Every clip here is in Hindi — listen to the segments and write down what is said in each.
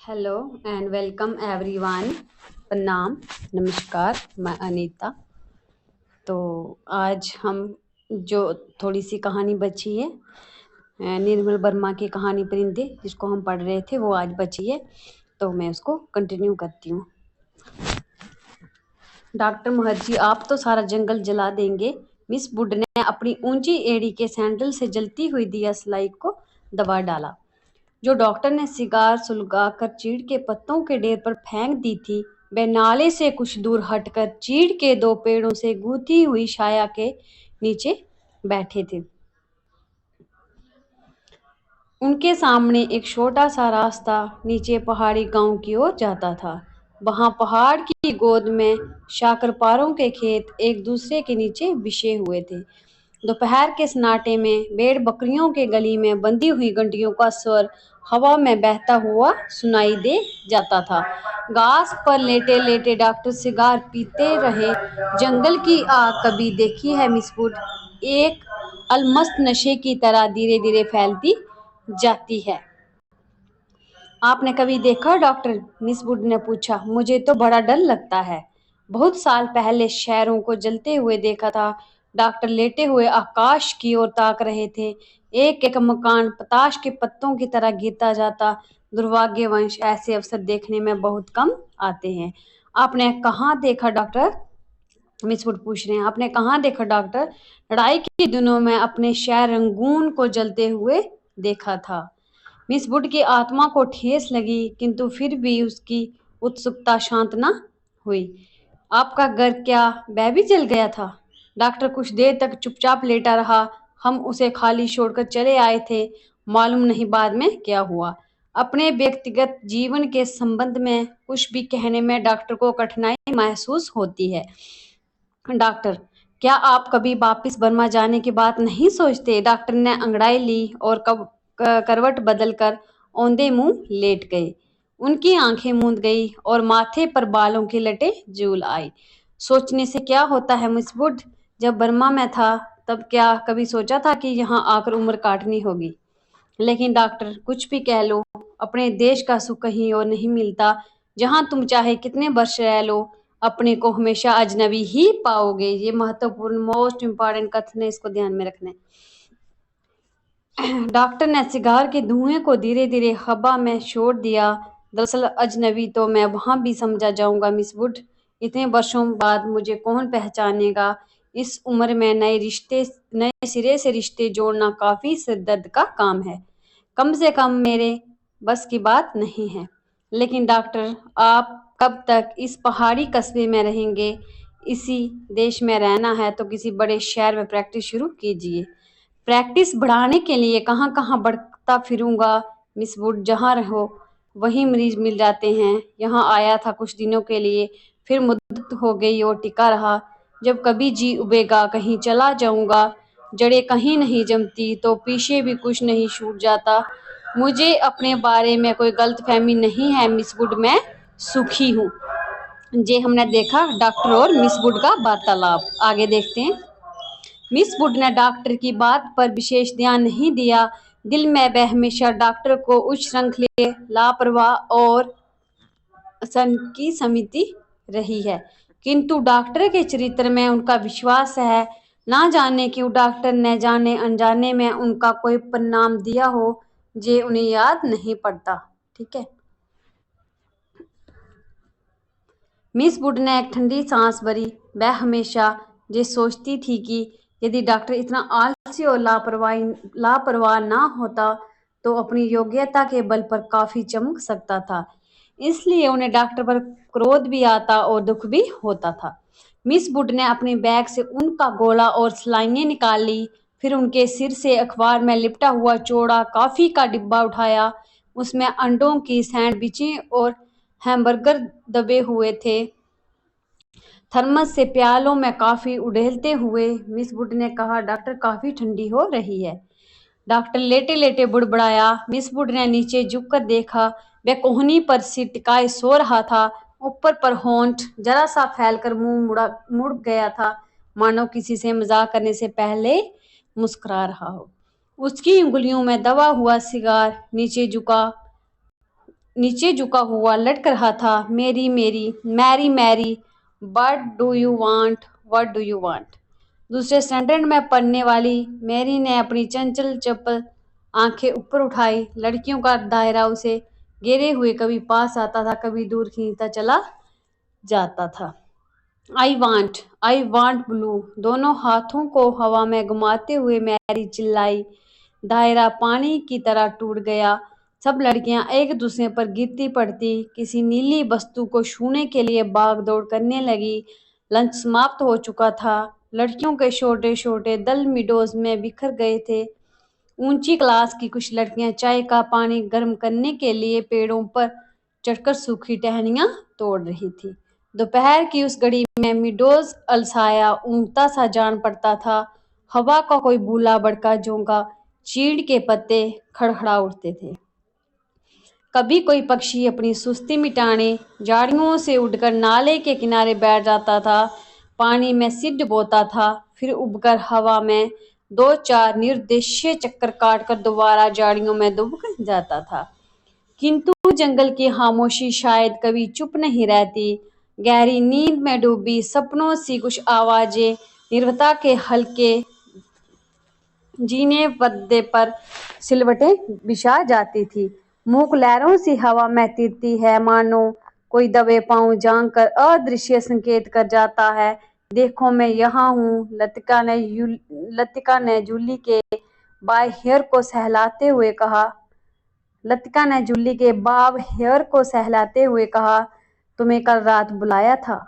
Hello and welcome everyone. प्रणाम, नमस्कार, मैं अनीता। तो आज हम जो थोड़ी सी कहानी बची है निर्मल वर्मा की कहानी परिंदे जिसको हम पढ़ रहे थे वो आज बची है, तो मैं उसको कंटिन्यू करती हूँ। डॉक्टर मुखर्जी, आप तो सारा जंगल जला देंगे। मिस वुड ने अपनी ऊंची एड़ी के सैंडल से जलती हुई दिया स्लाई को दबा डाला। जो डॉक्टर ने सिगार सुलगाकर चीड़ के पत्तों के ढेर पर फेंक दी थी, वह नाले से कुछ दूर हटकर चीड़ के दो पेड़ों से गूंथी हुई छाया के नीचे बैठे थे। उनके सामने एक छोटा सा रास्ता नीचे पहाड़ी गांव की ओर जाता था। वहां पहाड़ की गोद में शाकरपारों के खेत एक दूसरे के नीचे बिछे हुए थे। दोपहर के सन्नाटे में भेड़ बकरियों के गली में बंधी हुई घंटियों का स्वर हवा में बहता हुआ सुनाई दे जाता था। घास पर लेटे लेटे डॉक्टर सिगार पीते रहे। जंगल की आग कभी देखी है मिस वुड? एक अलमस्त नशे की तरह धीरे धीरे फैलती जाती है। आपने कभी देखा डॉक्टर? मिस वुड ने पूछा। मुझे तो बड़ा डर लगता है। बहुत साल पहले शहरों को जलते हुए देखा था। डॉक्टर लेटे हुए आकाश की ओर ताक रहे थे। एक एक मकान पताश के पत्तों की तरह गिरता जाता। दुर्भाग्यवश ऐसे अवसर देखने में बहुत कम आते हैं। आपने कहाँ देखा डॉक्टर? मिस वुड पूछ रहे हैं। आपने कहाँ देखा डॉक्टर? लड़ाई के दिनों में अपने शहर रंगून को जलते हुए देखा था। मिस वुड की आत्मा को ठेस लगी, किंतु फिर भी उसकी उत्सुकता शांत न हुई। आपका घर क्या वह भी जल गया था? डॉक्टर कुछ देर तक चुपचाप लेटा रहा। हम उसे खाली छोड़कर चले आए थे। मालूम नहीं बाद में क्या हुआ। अपने व्यक्तिगत जीवन के संबंध में कुछ भी कहने में डॉक्टर को कठिनाई महसूस होती है। डॉक्टर, क्या आप कभी वापिस बर्मा जाने की बात नहीं सोचते? डॉक्टर ने अंगड़ाई ली और करवट बदलकर औंधे मुंह लेट गए। उनकी आंखें मूंद गई और माथे पर बालों की लटें झूल आई। सोचने से क्या होता है मिस वुड? जब बर्मा में था तब क्या कभी सोचा था कि यहाँ आकर उम्र काटनी होगी? लेकिन डॉक्टर, कुछ भी कह लो, अपने देश का सुख कहीं और नहीं मिलता। जहां तुम चाहे कितने वर्ष रह लो, अपने को हमेशा अजनबी ही पाओगे। ये महत्वपूर्ण मोस्ट इम्पॉर्टेंट कथन है, इसको ध्यान में रखना है। डॉक्टर ने सिगार के धुएं को धीरे धीरे हवा में छोड़ दिया। दरअसल अजनबी तो मैं वहां भी समझा जाऊंगा मिस वुड। इतने वर्षों बाद मुझे कौन पहचानेगा? इस उम्र में नए सिरे से रिश्ते जोड़ना काफी सिरदर्द का काम है। कम से कम मेरे बस की बात नहीं है। लेकिन डॉक्टर, आप कब तक इस पहाड़ी कस्बे में रहेंगे? इसी देश में रहना है तो किसी बड़े शहर में प्रैक्टिस शुरू कीजिए। प्रैक्टिस बढ़ाने के लिए कहाँ कहाँ बढ़ता फिरूंगा मिस वुड। जहाँ रहो वहीं मरीज मिल जाते हैं। यहाँ आया था कुछ दिनों के लिए, फिर मुद्दत हो गई और टिका रहा। जब कभी जी उबेगा कहीं चला जाऊंगा। जड़ें कहीं नहीं जमती तो पीछे भी कुछ नहीं छूट जाता। मुझे अपने बारे में कोई गलतफहमी नहीं है मिस वुड, मैं सुखी हूँ। ये हमने देखा डॉक्टर और मिस वुड का वार्तालाप। आगे देखते हैं। मिस वुड ने डॉक्टर की बात पर विशेष ध्यान नहीं दिया। दिल में वह हमेशा डॉक्टर को उच्च श्रृंखले, लापरवाह और सन की समिति रही है, किंतु डॉक्टर के चरित्र में उनका विश्वास है। ना जाने क्यों डॉक्टर ने जाने अनजाने में उनका कोई परिणाम दिया हो, जे उन्हें याद नहीं पड़ता। ठीक है। मिस वुड ने एक ठंडी सांस भरी। वह हमेशा ये सोचती थी कि यदि डॉक्टर इतना आलसी और लापरवाह ना होता तो अपनी योग्यता के बल पर काफी चमक सकता था। इसलिए उन्हें डॉक्टर पर क्रोध भी आता और दुख भी होता था। मिस वुड ने अपने बैग से ऊन का गोला और सलाइयां निकाल ली। फिर उनके सिर से अखबार में लिपटा हुआ चौड़ा कॉफी का डिब्बा उठाया। उसमें अंडों की सैंडविचें और हैमबर्गर दबे हुए थे। थर्मस से प्यालों में कॉफी उड़ेलते हुए मिस वुड ने कहा, डॉक्टर कॉफी ठंडी हो रही है। डॉक्टर लेटे लेटे बुड़बड़ाया। मिस वुड ने नीचे झुककर देखा। वह कोहनी पर सिर टिकाए सो रहा था। ऊपर पर होंठ जरा सा फैलकर मुड़ गया था, मानो किसी से मजाक करने से पहले मुस्कुरा रहा हो। उसकी उंगलियों में दबा हुआ सिगार नीचे झुका नीचे झुका हुआ लटक रहा था। मेरी मेरी Mary Mary, what do you want, what do you want. दूसरे स्टैंडर्ड में पढ़ने वाली मैरी ने अपनी चंचल चपल आंखें ऊपर उठाई। लड़कियों का दायरा उसे घेरे हुए कभी पास आता था, कभी दूर खींचता चला जाता था। I want blue. दोनों हाथों को हवा में घुमाते हुए मैरी चिल्लाई। दायरा पानी की तरह टूट गया। सब लड़कियां एक दूसरे पर गिरती पड़ती किसी नीली वस्तु को छूने के लिए भाग दौड़ करने लगी। लंच समाप्त हो चुका था। लड़कियों के छोटे छोटे दल मिडोज में बिखर गए थे। ऊंची क्लास की कुछ लड़कियां चाय का पानी गर्म करने के लिए पेड़ों पर चढ़कर सूखी टहनियां तोड़ रही थी। दोपहर की उस घड़ी में मिडोज अलसाया ऊँघता सा जान पड़ता था। हवा का कोई भूला भड़का झोंका, चीड़ के पत्ते खड़खड़ा उठते थे। कभी कोई पक्षी अपनी सुस्ती मिटाने झाड़ियों से उड़कर नाले के किनारे बैठ जाता था। पानी में सिर डुबोता था, फिर उबकर हवा में दो चार निर्देशीय चक्कर काटकर दोबारा झाड़ियों में डूब जाता था। किंतु जंगल की खामोशी शायद कभी चुप नहीं रहती। गहरी नींद में डूबी सपनों सी कुछ आवाजें निर्भयता के हल्के जीने पद्दे पर सिलवटें बिछा जाती थी। मूक लहरों सी हवा में तिरती है, मानो कोई दबे पांव जांग कर अदृश्य संकेत कर जाता है। देखो मैं यहाँ हूँ। लतिका ने जूली के बाय हेयर को सहलाते हुए कहा। लतिका ने जूली के बाब हेयर को सहलाते हुए कहा, तुम्हें कल रात बुलाया था।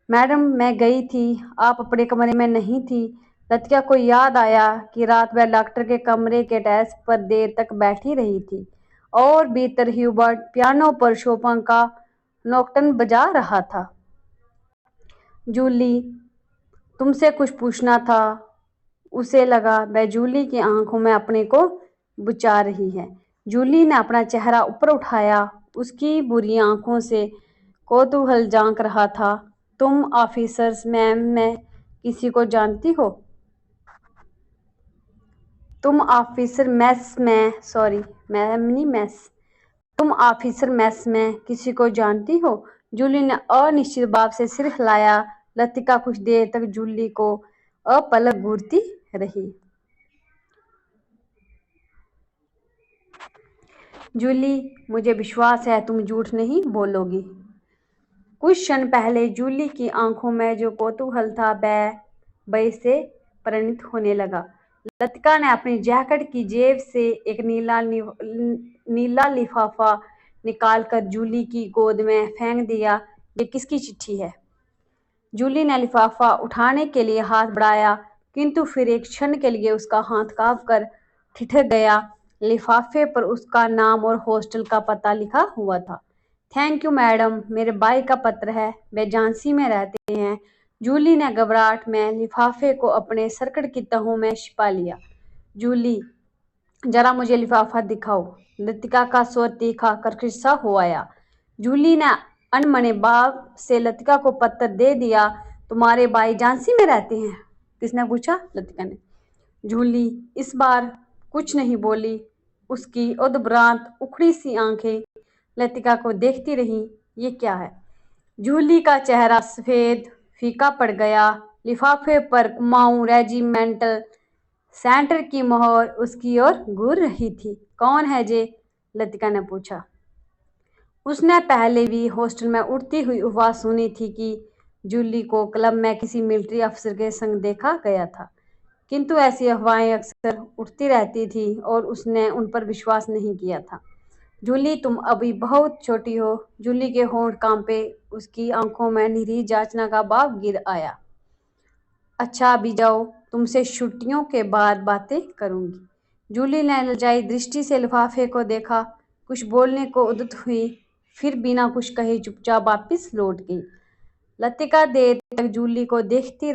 मैडम मैं गई थी, आप अपने कमरे में नहीं थी। लतिका को याद आया कि रात वह डॉक्टर के कमरे के डेस्क पर देर तक बैठी रही थी और भीतर ह्यूबर्ट पियानो पर शोपन का नोक्टर्न बजा रहा था। जूली, तुमसे कुछ पूछना था। उसे लगा वह जूली की आंखों में अपने को बुझा रही है। जूली ने अपना चेहरा ऊपर उठाया। उसकी बुरी आंखों से कौतूहल झांक रहा था। तुम ऑफिसर्स मैम में किसी को जानती हो? तुम ऑफिसर मेस में सॉरी मैम नहीं मेस तुम ऑफिसर मेस में किसी को जानती हो? जूली ने अनिश्चित भाव से सिर हिलाया। लतिका कुछ देर तक जूली को अपलक घूरती रही। जूली, मुझे विश्वास है तुम झूठ नहीं बोलोगी। कुछ क्षण पहले जूली की आंखों में जो कौतूहल था वह भय से परिणत होने लगा। लतिका ने अपनी जैकेट की जेब से एक नीला लिफाफा निकालकर जूली की गोद में फेंक दिया। ये किसकी चिट्ठी है? जूली ने लिफाफा उठाने के लिए हाथ बढ़ाया, किंतु फिर एक क्षण के लिए उसका हाथ कांपकर ठिठक गया। लिफाफे पर उसका नाम और हॉस्टल का पता लिखा हुआ था। थैंक यू मैडम, मेरे भाई का पत्र है, वे झांसी में रहते हैं। जूली ने घबराहट में लिफाफे को अपने सरकड़ की तहों में छिपा लिया। जूली, जरा मुझे लिफाफा दिखाओ। लतिका का स्वर तीखा कर्कश सा हो आया। जूली ने अनमने भाव से लतिका को पत्र दे दिया। तुम्हारे भाई झांसी में रहते हैं? किसने पूछा? लतिका ने। जूली इस बार कुछ नहीं बोली। उसकी उद्भ्रांत उखड़ी सी आंखें लतिका को देखती रहीं। ये क्या है? जूली का चेहरा सफेद फीका पड़ गया। लिफाफे पर कुमाऊं रेजिमेंटल सेंटर की मोहर उसकी ओर घूर रही थी। कौन है जे? लतिका ने पूछा। उसने पहले भी हॉस्टल में उड़ती हुई अफवाह सुनी थी कि जूली को क्लब में किसी मिलिट्री अफसर के संग देखा गया था, किंतु ऐसी अफवाहें अक्सर उठती रहती थी और उसने उन पर विश्वास नहीं किया था। जूली, तुम अभी बहुत छोटी हो। जूली के होंठ कांपे। उसकी आंखों में निरीह जांचना का भाव गिर आया। अच्छा अभी जाओ, तुमसे छुट्टियों के बाद बातें करूंगी। जूली ने लजाई दृष्टि से लिफाफे को देखा। कुछ बोलने को उद्यत हुई, फिर बिना कुछ कहे चुपचाप वापस लौट गई। लतिका देर तक जूली को देखती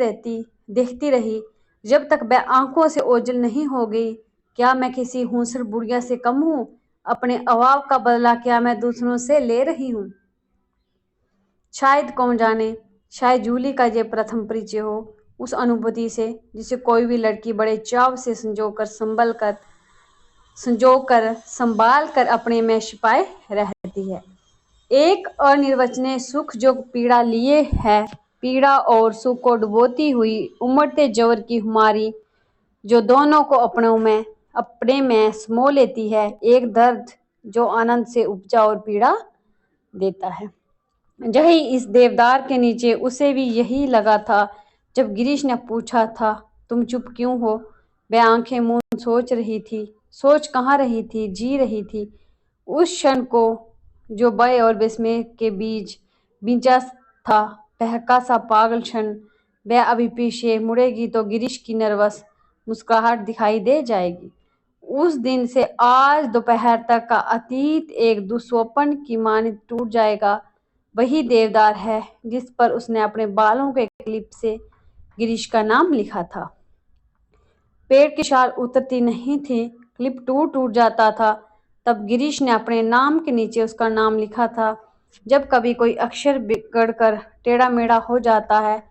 रही, जब तक वह आंखों से ओझल नहीं हो गई। क्या मैं किसी होनहार बुढ़िया से कम हूँ? अपने अभाव का बदला क्या मैं दूसरों से ले रही हूँ? शायद कौन जाने, शायद जूली का ये प्रथम परिचय हो उस अनुभूति से जिसे कोई भी लड़की बड़े चाव से संजो कर संभल कर संजोकर संभाल कर अपने में छिपाए रहती है। एक अनिर्वचनीय सुख जो पीड़ा लिए है, पीड़ा और सुख को डुबोती हुई उमड़ते जवर की खुमारी जो दोनों को अपने में समो लेती है, एक दर्द जो आनंद से उपजा और पीड़ा देता है। यही इस देवदार के नीचे उसे भी यही लगा था। जब गिरीश ने पूछा था, तुम चुप क्यों हो? वह आंखें मूंद सोच रही थी। सोच कहाँ रही थी, जी रही थी उस क्षण को जो भय और विस्मय के बीच बीजा था, बहका सा पागल क्षण। वह अभी पीछे मुड़ेगी तो गिरीश की नर्वस मुस्कुराहट दिखाई दे जाएगी। उस दिन से आज दोपहर तक का अतीत एक दुस्वप्न की मानित टूट जाएगा। वही देवदार है जिस पर उसने अपने बालों के क्लिप से गिरीश का नाम लिखा था। पेड़ की छाल उतरती नहीं थी, क्लिप टूट टूट जाता था। तब गिरीश ने अपने नाम के नीचे उसका नाम लिखा था। जब कभी कोई अक्षर बिगड़ कर टेढ़ा मेढ़ा हो जाता है,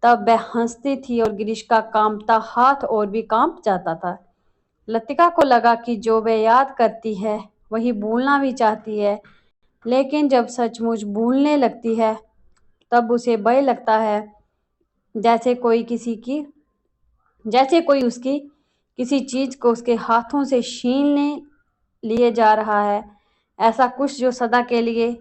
तब वह हंसती थी और गिरीश का कांपता हाथ और भी कांप जाता था। लतिका को लगा कि जो वह याद करती है वही भूलना भी चाहती है, लेकिन जब सचमुच भूलने लगती है तब उसे भय लगता है, जैसे कोई उसकी किसी चीज को उसके हाथों से छीनने लिए जा रहा है। ऐसा कुछ जो सदा के लिए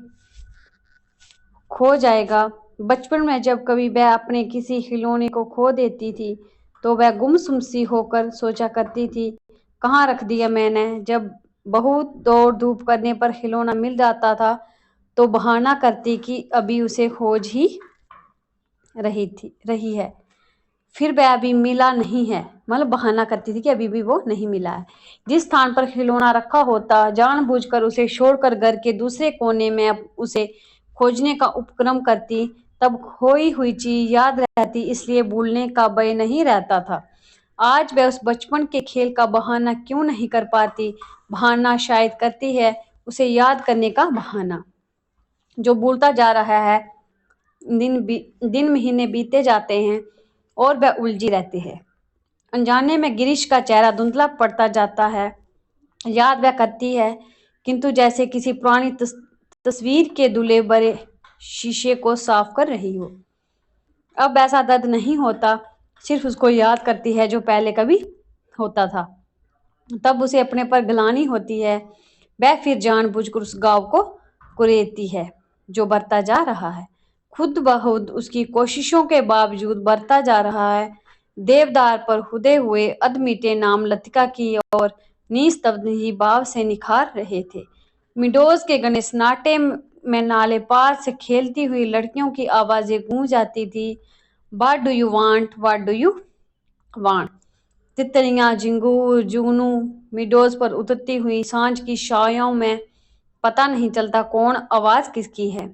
खो जाएगा। बचपन में जब कभी वह अपने किसी खिलौने को खो देती थी तो वह गुमसुम सी होकर सोचा करती थी, कहाँ रख दिया मैंने। जब बहुत दौड़ धूप करने पर खिलौना मिल जाता था तो बहाना करती कि अभी उसे खोज ही रही है, फिर वह अभी मिला नहीं है। मतलब बहाना करती थी कि अभी भी वो नहीं मिला है। जिस स्थान पर खिलौना रखा होता, जानबूझकर उसे छोड़कर घर के दूसरे कोने में उसे खोजने का उपक्रम करती, तब खोई हुई चीज याद रहती, इसलिए भूलने का भय नहीं रहता था। आज वह उस बचपन के खेल का बहाना क्यों नहीं कर पाती? बहाना शायद करती है, उसे याद करने का बहाना जो भूलता जा रहा है। दिन महीने बीते जाते हैं और वह उलझी रहती है। अनजाने में गिरीश का चेहरा धुंधला पड़ता जाता है। याद वह करती है, किंतु जैसे किसी पुरानी तस्वीर के धुले भरे शीशे को साफ कर रही हो। अब ऐसा दर्द नहीं होता, सिर्फ उसको याद करती है जो पहले कभी होता था। तब उसे अपने पर ग्लानि होती है। वह फिर जानबूझकर उस गांव को कुरेदती है जो बढ़ता जा रहा है, खुद ब खुद उसकी कोशिशों के बावजूद बढ़ता जा रहा है। देवदार पर खुदे हुए अधमीटे नाम लतिका की और निस्तब्ध ही भाव से निखार रहे थे। मिडोज के घने सन्नाटे में नाले पार से खेलती हुई लड़कियों की आवाजें गूंज आती थी। What do you want, what do you want. तितलियां, झिंगूर, जुगनू मिडोज पर उतरती हुई सांझ की छायाओं में पता नहीं चलता कौन आवाज किसकी है।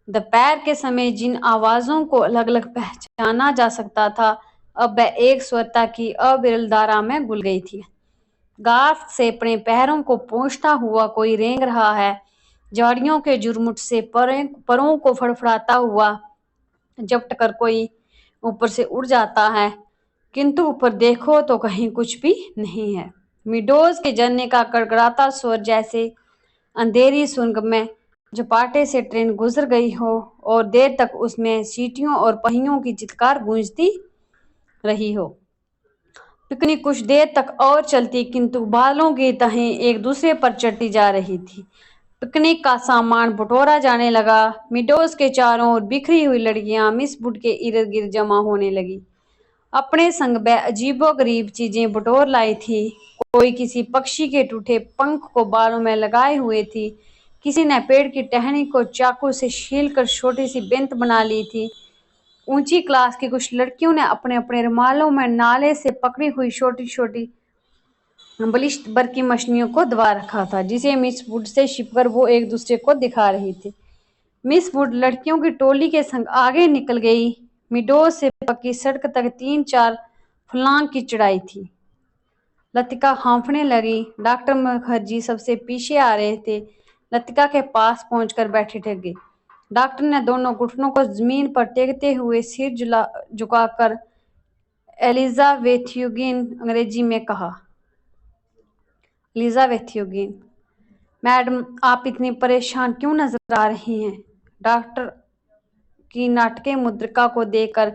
दोपहर के समय जिन आवाजों को अलग अलग पहचाना जा सकता था, अब वह एक स्वरता की अविरल धारा में घुल गई थी। घास से अपने पैरों को पोंछता हुआ कोई रेंग रहा है, झाड़ियों के झुरमुट से परों को फड़फड़ाता हुआ झपट कर कोई ऊपर से उड़ जाता है, किंतु ऊपर देखो तो कहीं कुछ भी नहीं है। मिडोज के झरने का कड़कड़ाता स्वर जैसे अंधेरी सुरंग में झपाटे से ट्रेन गुजर गई हो और देर तक उसमें सीटियों और पहियों की चित्कार गूंजती रही हो। पिकनिक कुछ देर तक और चलती, किंतु बालों की तहें एक दूसरे पर चढ़ती जा रही थी। पिकनिक का सामान बटोरा जाने लगा। मिडोज के चारों ओर बिखरी हुई लड़कियां मिस वुड के इर्द गिर्द जमा होने लगी। अपने संग वह अजीबोगरीब चीजें बटोर लाई थी। कोई किसी पक्षी के टूटे पंख को बालों में लगाए हुए थी, किसी ने पेड़ की टहनी को चाकू से छीलकर छोटी सी बेंत बना ली थी। ऊंची क्लास की कुछ लड़कियों ने अपने अपने रुमालों में नाले से पकड़ी हुई छोटी छोटी बलिष्ठ बर की मछलियों को दबा रखा था, जिसे मिस वुड से छिपकर वो एक दूसरे को दिखा रही थी। मिस वुड लड़कियों की टोली के संग आगे निकल गई। मिडोज से पक्की सड़क तक 3-4 फुलांग की चढ़ाई थी। लतिका हाँफने लगी। डॉक्टर मुखर्जी सबसे पीछे आ रहे थे। लतिका के पास पहुंचकर बैठे टेक गई। डॉक्टर ने दोनों घुटनों को जमीन पर टेकते हुए सिर झुकाकर एलिजाबेथ्यूगिन अंग्रेजी में कहा, एलिजाबेथ यूगेन। मैडम, आप इतनी परेशान क्यों नजर आ रही हैं? डॉक्टर की नाटकीय मुद्रिका को देखकर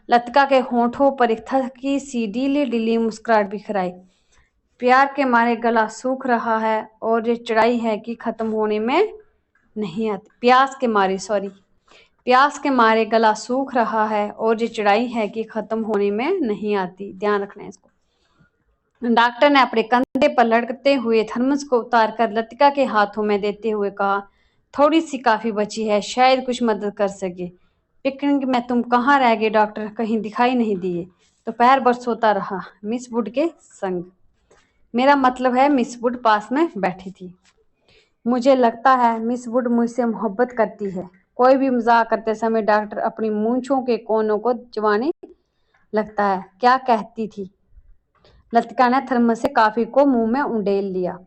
लतिका के होठों पर एक थकी सी ढीली ढीली मुस्कुराहट बिखर आई। प्यार के मारे गला सूख रहा है और ये चढ़ाई है कि खत्म होने में नहीं आती। प्यास के मारे गला सूख रहा है और ये चढ़ाई है कि खत्म होने में नहीं आती। ध्यान रखना है इसको। डॉक्टर ने अपने कंधे पर लटकते हुए थर्मस को उतारकर लतिका के हाथों में देते हुए कहा, थोड़ी सी काफी बची है, शायद कुछ मदद कर सके। पिकनिक में तुम कहाँ रह गए डॉक्टर? कहीं दिखाई नहीं दिए। दोपहर भर सोता रहा मिस वुड के संग। मेरा मतलब है मिस वुड पास में बैठी थी। मुझे लगता है मिस वुड मुझसे मोहब्बत करती है। कोई भी मजाक करते समय डॉक्टर अपनी मूंछों के कोनों को चबाने लगता है। क्या कहती थी? लतिका ने थर्मस से कॉफी को मुंह में उंडेल लिया।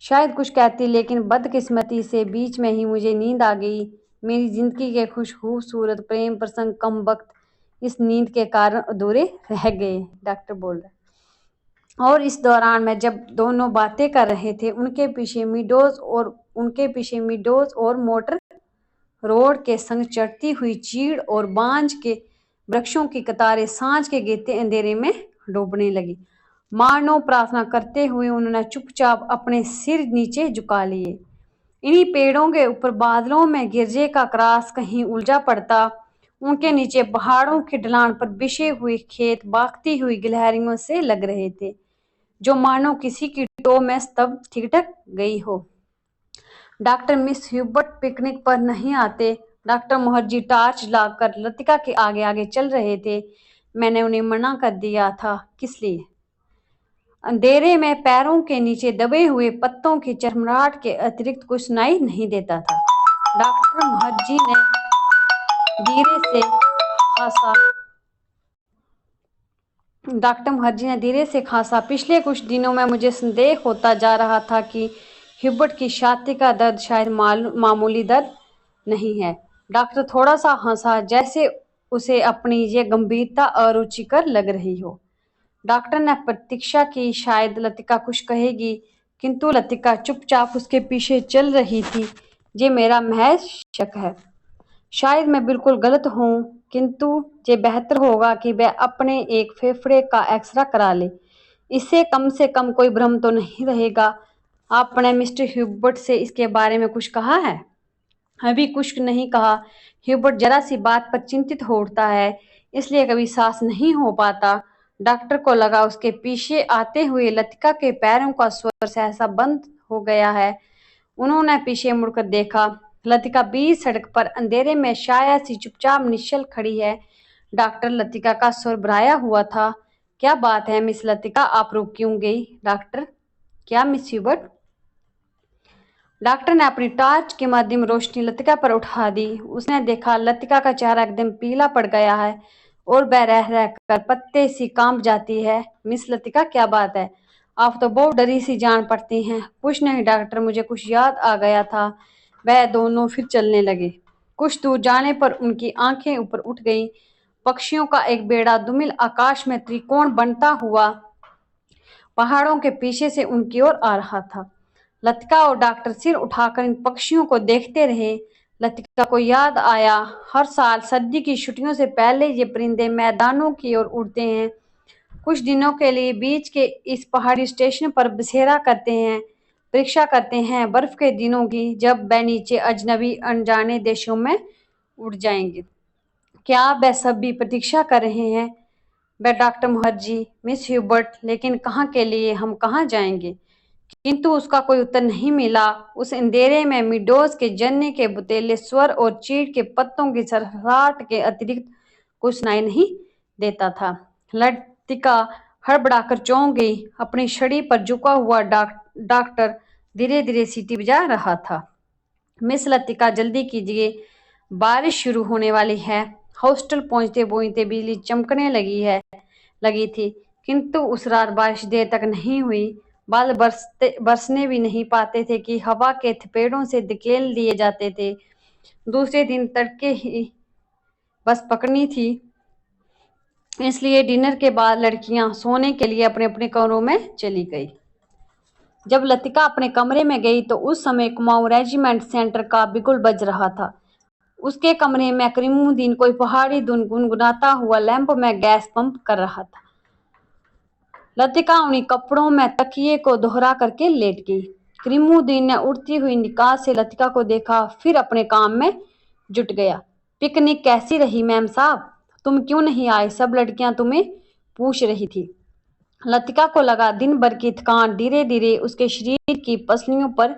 शायद कुछ कहती, लेकिन बदकिस्मती से बीच में ही मुझे नींद आ गई। मेरी जिंदगी के खूबसूरत प्रेम प्रसंग कम वक्त इस नींद के कारण अधूरे रह गए, डॉक्टर बोल रहे। और इस दौरान में जब दोनों बातें कर रहे थे, उनके पीछे मीडोज और मोटर रोड के संग चढ़ती हुई चीड़ और बांज के वृक्षों की कतारें सांझ के गिरते अंधेरे में डूबने लगी। मानो प्रार्थना करते हुए उन्होंने चुपचाप अपने सिर नीचे झुका लिए। इन्हीं पेड़ों के ऊपर बादलों में गिरजे का क्रास कहीं उलझा पड़ता। उनके नीचे पहाड़ों की ढलान पर बिछे हुए खेत भागती हुई गिलहरियों से लग रहे थे, जो मानो किसी की टो में स्तब्ध ठिठक गई हो। डॉक्टर मिस ह्यूबर्ट पिकनिक पर नहीं आते। डॉक्टर मुखर्जी टार्च लाकर लतिका के आगे आगे चल रहे थे। मैंने उन्हें मना कर दिया था। किस लिए? अंधेरे में पैरों के नीचे दबे हुए पत्तों की चरमराहट के अतिरिक्त कुछ सुनाई नहीं देता था। डॉक्टर मुखर्जी ने धीरे से खांसा। पिछले कुछ दिनों में मुझे संदेह होता जा रहा था कि ह्यूबर्ट की छाती का दर्द शायद मामूली दर्द नहीं है। डॉक्टर थोड़ा सा हंसा, जैसे उसे अपनी ये गंभीरता अरुचिकर लग रही हो। डॉक्टर ने प्रतीक्षा की, शायद लतिका कुछ कहेगी, किंतु लतिका चुपचाप उसके पीछे चल रही थी। ये मेरा महज शक है। शायद मैं बिल्कुल गलत हूँ, किंतु ये बेहतर होगा कि वह अपने एक फेफड़े का एक्सरे करा ले। इससे कम से कम कोई भ्रम तो नहीं रहेगा। आपने मिस्टर ह्यूबर्ट से इसके बारे में कुछ कहा है? अभी कुछ नहीं कहा। ह्यूबर्ट जरा सी बात पर चिंतित हो उठता है, इसलिए कभी साफ नहीं हो पाता। डॉक्टर को लगा उसके पीछे आते हुए लतिका के पैरों का स्वर सहसा बंद हो गया है। उन्होंने पीछे मुड़कर देखा। लतिका बीच सड़क पर अंधेरे में शाया सी चुपचाप निश्चल खड़ी है। डॉक्टर, लतिका का स्वर भराया हुआ था। क्या बात है मिस लतिका, आप रुक क्यों गई? डॉक्टर, क्या मिस ह्यूबर्ट? डॉक्टर ने अपनी टॉर्च के माध्यम रोशनी लतिका पर उठा दी। उसने देखा लतिका का चेहरा एकदम पीला पड़ गया है और वह रह रहकर पत्ते सी कांप जाती है। मिस लतिका, क्या बात है? आप तो बहुत डरी सी जान पड़ती हैं। कुछ नहीं डॉक्टर, मुझे कुछ याद आ गया था। वह दोनों फिर चलने लगे। कुछ दूर जाने पर उनकी आंखें ऊपर उठ गईं। पक्षियों का एक बेड़ा दुमिल आकाश में त्रिकोण बनता हुआ पहाड़ों के पीछे से उनकी ओर आ रहा था। लतिका और डॉक्टर सिर उठाकर इन पक्षियों को देखते रहे। लतिका को याद आया, हर साल सर्दी की छुट्टियों से पहले ये परिंदे मैदानों की ओर उड़ते हैं, कुछ दिनों के लिए बीच के इस पहाड़ी स्टेशन पर बसेरा करते हैं, परीक्षा करते हैं बर्फ के दिनों की, जब वह नीचे अजनबी अनजाने देशों में उड़ जाएंगे। क्या वह सब भी प्रतीक्षा कर रहे हैं? वह डॉक्टर मुखर्जी, मिस ह्यूबर्ट, लेकिन कहाँ के लिए? हम कहाँ जाएंगे? किंतु उसका कोई उत्तर नहीं मिला। उस अंधेरे में मीडोज के जन्ने के बुतेले स्वर और चीड़ के पत्तों की सरसराहट के अतिरिक्त कुछ सुनाई नहीं देता था। लतिका हड़बड़ाकर चौंक गई। अपनी छड़ी पर झुका हुआ डॉक्टर धीरे धीरे सीटी बजा रहा था। मिस लतिका, जल्दी कीजिए, बारिश शुरू होने वाली है। हॉस्टल पहुंचते पहुंचते बिजली चमकने लगी थी, किंतु उस रात बारिश देर तक नहीं हुई। बादल बरसने भी नहीं पाते थे कि हवा के थपेड़ों से धकेल दिए जाते थे। दूसरे दिन तड़के ही बस पकड़नी थी, इसलिए डिनर के बाद लड़कियां सोने के लिए अपने अपने कमरों में चली गई। जब लतिका अपने कमरे में गई तो उस समय कुमाऊं रेजिमेंट सेंटर का बिगुल बज रहा था। उसके कमरे में करीमुद्दीन कोई पहाड़ी धुन गुनगुनाता हुआ लैंप में गैस पंप कर रहा था। लतिका उन्हीं कपड़ों में तकिए को दोहरा करके लेट गई। करीमुद्दीन ने उड़ती हुई निगाह से लतिका को देखा, फिर अपने काम में जुट गया। पिकनिक कैसी रही मैम साहब? तुम क्यों नहीं आए? सब लड़कियां तुम्हें पूछ रही थी। लतिका को लगा दिन भर की थकान धीरे धीरे उसके शरीर की पसलियों पर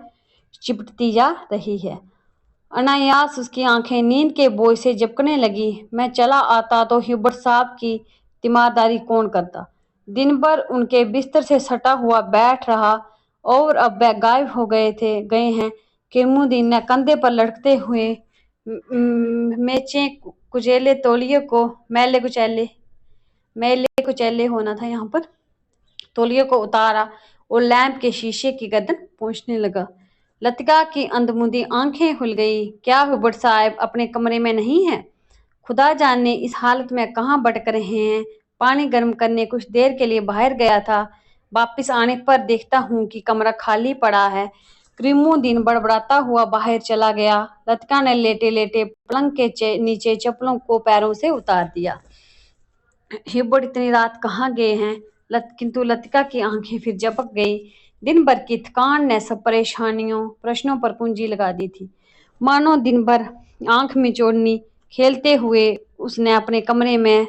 चिपटती जा रही है। अनायास उसकी आंखें नींद के बोझ से झपकने लगी। मैं चला आता तो ह्यूबर्ट साहब की तीमारदारी कौन करता? दिन भर उनके बिस्तर से सटा हुआ बैठ रहा और अब वह गायब हो गए हैं। करीमुद्दीन ने कंधे पर लटकते हुए मेचे कुचेले तौलिए को मैले कुचैले होना था यहाँ पर, तौलिए को उतारा और लैंप के शीशे की गर्दन पोंछने लगा। लतिका की अंधमुंधी आंखें खुल गई। क्या ह्यूबर्ट साहब अपने कमरे में नहीं है? खुदा जाने इस हालत में कहाँ भटक रहे हैं। पानी गर्म करने कुछ देर के लिए बाहर गया था। वापिस आने पर देखता हूँ कि कमरा खाली पड़ा है। करीमुद्दीन बड़बड़ाता हुआ बाहर चला गया। लतिका ने लेटे लेटे पलंग के नीचे चप्पलों को पैरों से उतार दिया। ह्यूबर्ट इतनी रात कहाँ गए हैं? किंतु लतिका की आंखें फिर झपक गई। दिन भर की थकान ने सब प्रश्नों पर पूंजी लगा दी थी। मानो दिन भर आंख मिचौड़नी खेलते हुए उसने अपने कमरे में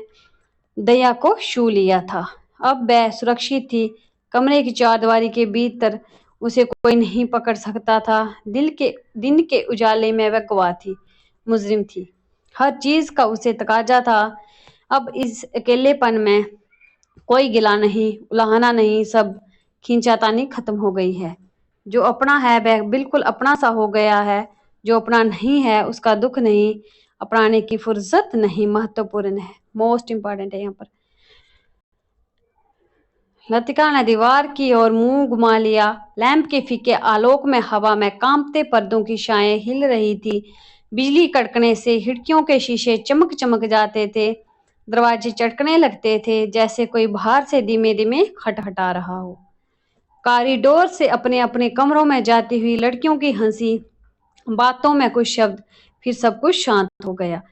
दया को छू लिया था। अब वह सुरक्षित थी। कमरे की चारदीवारी के भीतर उसे कोई नहीं पकड़ सकता था। दिन के उजाले में वह गवाह थी, मुजरिम थी। हर चीज का उसे तकाजा था। अब इस अकेलेपन में कोई गिला नहीं, उलाहना नहीं, सब खींचातानी खत्म हो गई है। जो अपना है वह बिल्कुल अपना सा हो गया है। जो अपना नहीं है उसका दुख नहीं, अपनाने की फुर्सत नहीं। महत्वपूर्ण है, मोस्ट इंपॉर्टेंट है यहाँ पर। लतिका ने दीवार की ओर मुंह घुमा लिया। लैंप के फीके आलोक में हवा में कांपते पर्दों की छाएं हिल रही थी। बिजली कड़कने से खिड़कियों के शीशे चमक चमक जाते थे। दरवाजे चटकने लगते थे जैसे कोई बाहर से धीमे धीमे खटखटा रहा हो। कॉरिडोर से अपने अपने कमरों में जाती हुई लड़कियों की हंसी, बातों में कुछ शब्द, फिर सब कुछ शांत हो गया।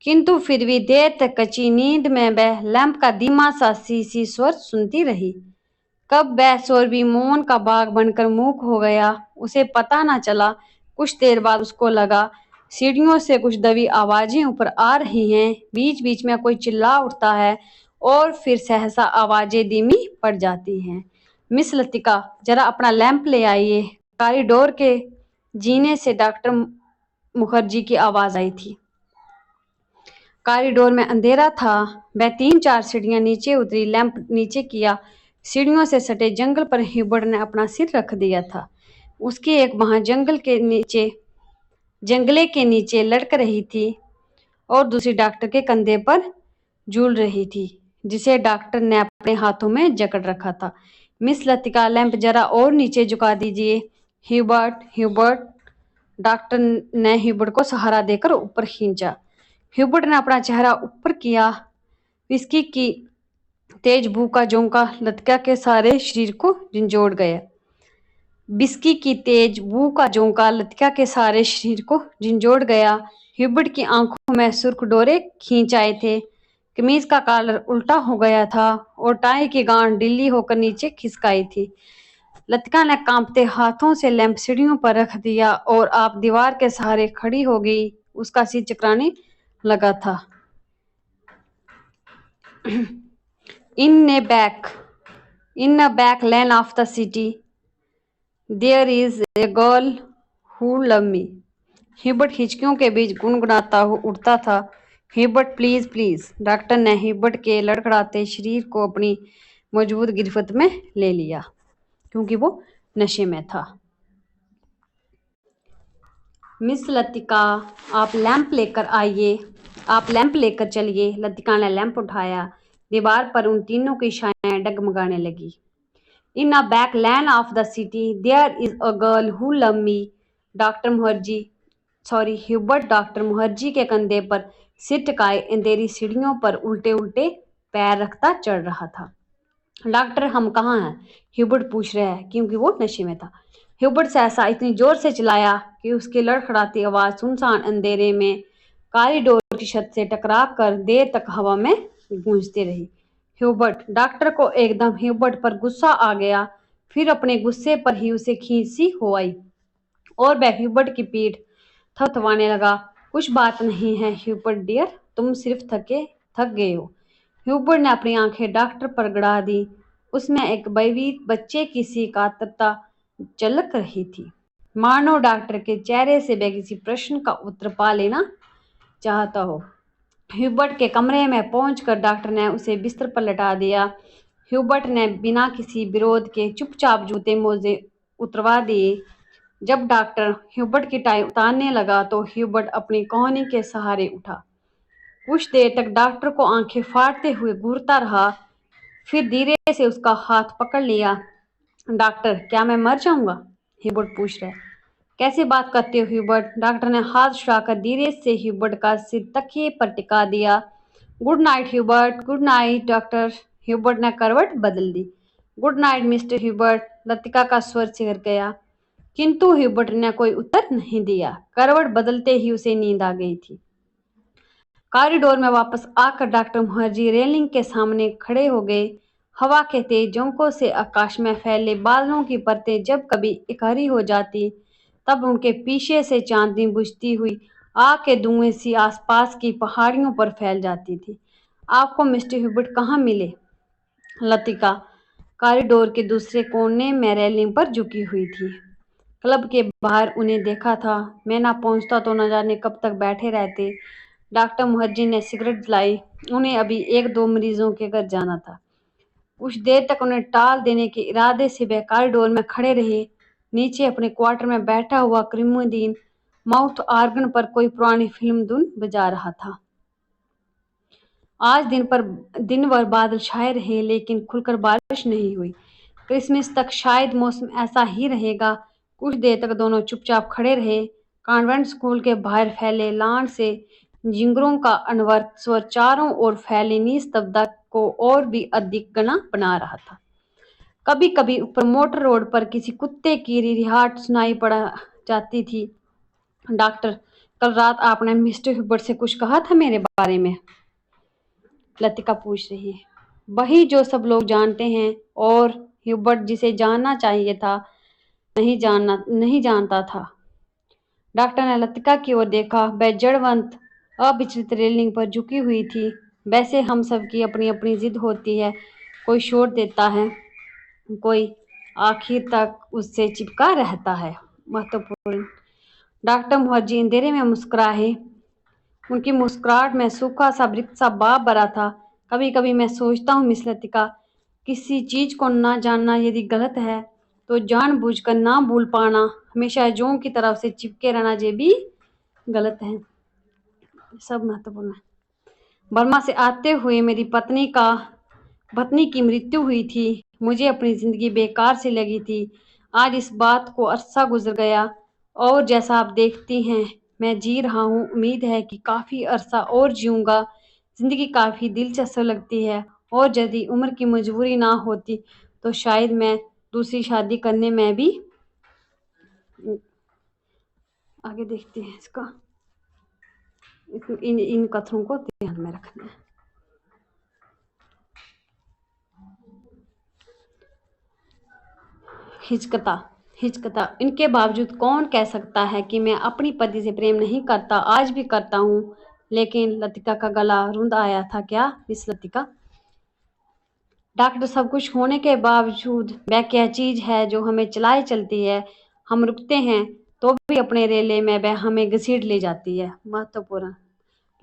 किंतु फिर भी देर तक कच्ची नींद में वह लैंप का धीमा सा सी स्वर सुनती रही। कब वह स्वर भी मौन का बाग बनकर मूक हो गया, उसे पता न चला। कुछ देर बाद उसको लगा सीढ़ियों से कुछ दबी आवाजें ऊपर आ रही हैं। बीच बीच में कोई चिल्ला उठता है और फिर सहसा आवाजें धीमी पड़ जाती हैं। मिस लतिका, जरा अपना लैंप ले आइए। कॉरिडोर के जीने से डॉक्टर मुखर्जी की आवाज आई थी। कॉरिडोर में अंधेरा था। वह 3-4 सीढ़ियां नीचे उतरी, लैंप नीचे किया। सीढ़ियों से सटे जंगल पर ह्यूबर्ट ने अपना सिर रख दिया था। उसकी एक बांह जंगले के नीचे लटक रही थी और दूसरी डॉक्टर के कंधे पर झूल रही थी, जिसे डॉक्टर ने अपने हाथों में जकड़ रखा था। मिस लतिका, लैंप जरा और नीचे झुका दीजिए। ह्यूबर्ट। डॉक्टर ने ह्यूबर्ट को सहारा देकर ऊपर खींचा। ह्यूबर्ट ने अपना चेहरा ऊपर किया। विस्की की तेज बू का झोंका लतिका के सारे शरीर को झंझोड़ गया। बिस्की की तेज बू का झोंका लतिका के सारे शरीर को झंझोड़ गया। ह्यूबर्ट की आंखों में सुर्ख डोरे खींच आए थे। कमीज का कॉलर उल्टा हो गया था और टाई की गांठ ढीली होकर नीचे खिसक आई थी। लतिका ने कांपते हाथों से लैंप सीढ़ियों पर रख दिया और आप दीवार के सहारे खड़ी हो गई। उसका सिर चकराने लगा था। In a back lane of the city, there is a girl who loves me. Hubert हिचकियों के बीच गुनगुनाता उठता था। Hubert please please. डॉक्टर ने ह्यूबर्ट के लड़खड़ाते शरीर को अपनी मजबूत गिरफ्त में ले लिया, क्योंकि वो नशे में था। मिस लतिका, आप लैंप लेकर आइए। आप लैंप लेकर चलिए। लतिका ने लैंप उठाया। दीवार पर उन तीनों की छायाएं डगमगाने लगी। In a back lane of the city there is a girl who love me. Hubert doctor Mukherjee के कंधे पर सिर टिकाए अंधेरी सीढ़ियों पर उल्टे उल्टे पैर रखता चढ़ रहा था। डॉक्टर हम कहाँ हैं? ह्यूबर्ट पूछ रहा है क्योंकि वो नशे में था। ह्यूबर्ट सहसा इतनी जोर से चिल्लाया कि उसकी लड़खड़ाती आवाज सुनसान अंधेरे में कॉरिडोर की छत से टकरा कर देर तक हवा में गूंजती रही। ह्यूबर्ट पर गुस्सा आ गया। फिर अपने गुस्से पर ही उसे खींच सी हो आई और वह ह्यूबर्ट की पीठ थपथपाने लगा। कुछ बात नहीं है ह्यूबर्ट डियर, तुम सिर्फ थक गए हो। ह्यूबर्ट ने अपनी आंखें डॉक्टर पर गड़ा दी। उसमें एक भयभीत बच्चे की सी कातरता झलक रही थी, मानो डॉक्टर के चेहरे से वह किसी प्रश्न का उत्तर पा लेना चाहता हो। ह्यूबर्ट के कमरे में पहुंचकर डॉक्टर ने उसे बिस्तर पर लटा दिया। ह्यूबर्ट ने बिना किसी विरोध के चुपचाप जूते मोजे उतरवा दिए। जब डॉक्टर ह्यूबर्ट की टाई उतारने लगा तो ह्यूबर्ट अपनी कोहनी के सहारे उठा। कुछ देर तक डॉक्टर को आंखें फाड़ते हुए घूरता रहा, फिर धीरे से उसका हाथ पकड़ लिया। डॉक्टर, क्या मैं मर जाऊंगा? ह्यूबर्ट पूछ रहा है। कैसे बात करते हो ह्यूबर्ट? डॉक्टर ने हाथ छुड़ाकर धीरे से ह्यूबर्ट का सिर तकिए पर टिका दिया। Good night Hubert. Good night doctor. Hubert ने करवट बदल दी। Good night mister Hubert, Latika का स्वर सिर गया। किंतु ह्यूबर्ट ने कोई उत्तर नहीं दिया। करवट बदलते ही उसे नींद आ गई थी। कॉरिडोर में वापस आकर डॉक्टर मुखर्जी रेलिंग के सामने खड़े हो गए। हवा के तेज झोंकों से आकाश में फैले बादलों की परतें जब कभी इकट्ठी हो जाती, तब उनके पीछे से चांदनी बुझती हुई आग के धुएं सी आसपास की पहाड़ियों पर फैल जाती थी। आपको मिस्टर ह्यूबर्ट कहाँ मिले? लतिका कॉरिडोर के दूसरे कोने में रेलिंग पर झुकी हुई थी। क्लब के बाहर उन्हें देखा था। मैं ना पहुंचता तो न जाने कब तक बैठे रहते। डॉक्टर मुखर्जी ने सिगरेट जलाई। उन्हें अभी एक दो मरीजों के घर जाना था। कुछ देर तक उन्हें टाल देने के इरादे से वह कॉरिडोर में खड़े रहे। नीचे अपने क्वार्टर में बैठा हुआ करीमुद्दीन माउथ ऑर्गन पर कोई पुरानी फिल्म धुन बजा रहा था। आज दिन भर बादल छाए रहे, लेकिन खुलकर बारिश नहीं हुई। क्रिसमस तक शायद मौसम ऐसा ही रहेगा। कुछ देर तक दोनों चुपचाप खड़े रहे। कॉन्वेंट स्कूल के बाहर फैले लॉन से जिंगरों का अनवरत स्वर चारों ओर फैली निस्तब्धता को और भी अधिक घना बना रहा था। कभी कभी ऊपर मोटर रोड पर किसी कुत्ते की रिहाट सुनाई पड़ जाती थी। डॉक्टर, कल रात आपने मिस्टर ह्यूबर्ट से कुछ कहा था मेरे बारे में? लतिका पूछ रही है। वही जो सब लोग जानते हैं, और ह्यूबर्ट जिसे जानना चाहिए था नहीं जानता था। डॉक्टर ने लतिका की ओर देखा। वह जड़वंत अविचलित रेलिंग पर झुकी हुई थी। वैसे हम सब की अपनी अपनी जिद होती है। कोई छोड़ देता है, कोई आखिर तक उससे चिपका रहता है। महत्वपूर्ण। डॉक्टर मुखर्जी अंधेरे में मुस्कुराए। उनकी मुस्कुराहट में सूखा सा वृत्त सा भाव भरा था। कभी कभी मैं सोचता हूँ मिस लतिका, किसी चीज को ना जानना यदि गलत है, तो जानबूझकर ना भूल पाना, हमेशा जों की तरफ से चिपके रहना, ये भी गलत है। सब महत्वपूर्ण है। बर्मा से आते हुए मेरी पत्नी की मृत्यु हुई थी। मुझे अपनी जिंदगी बेकार से लगी थी। आज इस बात को अरसा गुजर गया, और जैसा आप देखती हैं मैं जी रहा हूँ। उम्मीद है कि काफ़ी अरसा और जीऊँगा। ज़िंदगी काफ़ी दिलचस्प लगती है, और यदि उम्र की मजबूरी ना होती तो शायद मैं दूसरी शादी करने में भी। आगे देखते हैं इसका। इन कथनों को ध्यान में रखना है। हिचकता इनके बावजूद कौन कह सकता है कि मैं अपनी पति से प्रेम नहीं करता? आज भी करता हूँ। लेकिन लतिका का गला रुंध आया था। क्या मिस लतिका? डॉक्टर, सब कुछ होने के बावजूद वह क्या चीज है जो हमें चलाए चलती है? हम रुकते हैं तो भी अपने रेले में वह हमें घसीट ले जाती है। महत्वपूर्ण।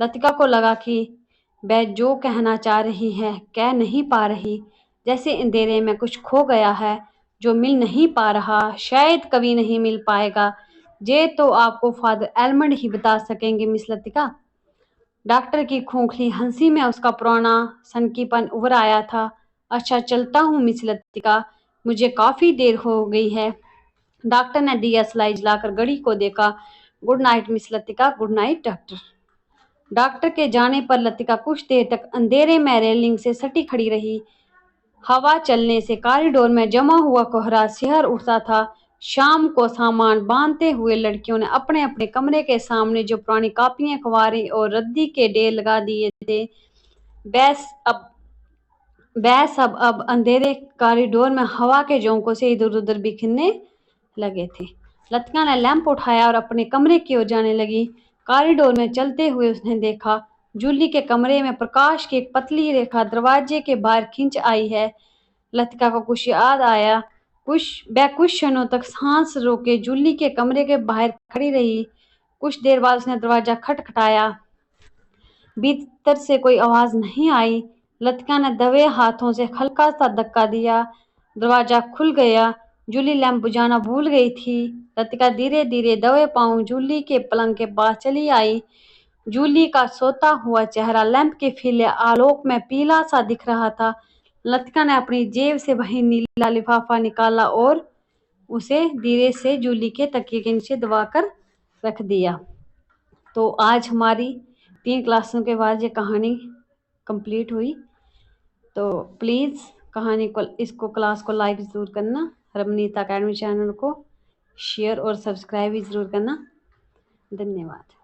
लतिका को लगा कि वह जो कहना चाह रही है कह नहीं पा रही, जैसे अंधेरे में कुछ खो गया है जो मिल नहीं पा रहा, शायद कभी नहीं मिल पाएगा। ये तो आपको फादर एलमंड ही बता सकेंगे मिस लतिका। डॉक्टर की खोखली हंसी में उसका पुराना सनकीपन उभर आया था। अच्छा, चलता हूँ मिस लतिका, मुझे काफी देर हो गई है। डॉक्टर ने डीएसएलआर जलाकर घड़ी को देखा। Good night miss Latika. Good night doctor. Doctor के जाने पर लतिका कुछ देर तक अंधेरे में रेलिंग से सटी खड़ी रही। हवा चलने से कॉरिडोर में जमा हुआ कोहरा सिहर उठता था। शाम को सामान बांधते हुए लड़कियों ने अपने अपने कमरे के सामने जो पुरानी कापियां, अखबारें और रद्दी के ढेर लगा दिए थे, वह अब अंधेरे कॉरिडोर में हवा के झोंकों से इधर उधर बिखरने लगे थे। लतिका ने लैंप उठाया और अपने कमरे की ओर जाने लगी। कॉरिडोर में चलते हुए उसने देखा, जूली के कमरे में प्रकाश की एक पतली रेखा दरवाजे के बाहर खिंच आई है। लतिका को कुछ याद आया। कुछ क्षणों तक सांस रोके जूली के कमरे के बाहर खड़ी रही। कुछ देर बाद उसने दरवाजा खटखटाया। भीतर से कोई आवाज नहीं आई। लतिका ने दबे हाथों से हल्का सा धक्का दिया। दरवाजा खुल गया। जूली लैंप बुझाना भूल गई थी। लतिका धीरे धीरे दबे पांव जूली के पलंग के पास चली आई। जूली का सोता हुआ चेहरा लैंप के फीले आलोक में पीला सा दिख रहा था। लतिका ने अपनी जेब से वही नीला लिफाफा निकाला और उसे धीरे से जूली के तकिए के नीचे दबाकर रख दिया। तो आज हमारी 3 क्लासों के बाद ये कहानी कंप्लीट हुई। तो प्लीज़ इसको क्लास को लाइक ज़रूर करना। रमनीता अकेडमी चैनल को शेयर और सब्सक्राइब भी ज़रूर करना। धन्यवाद।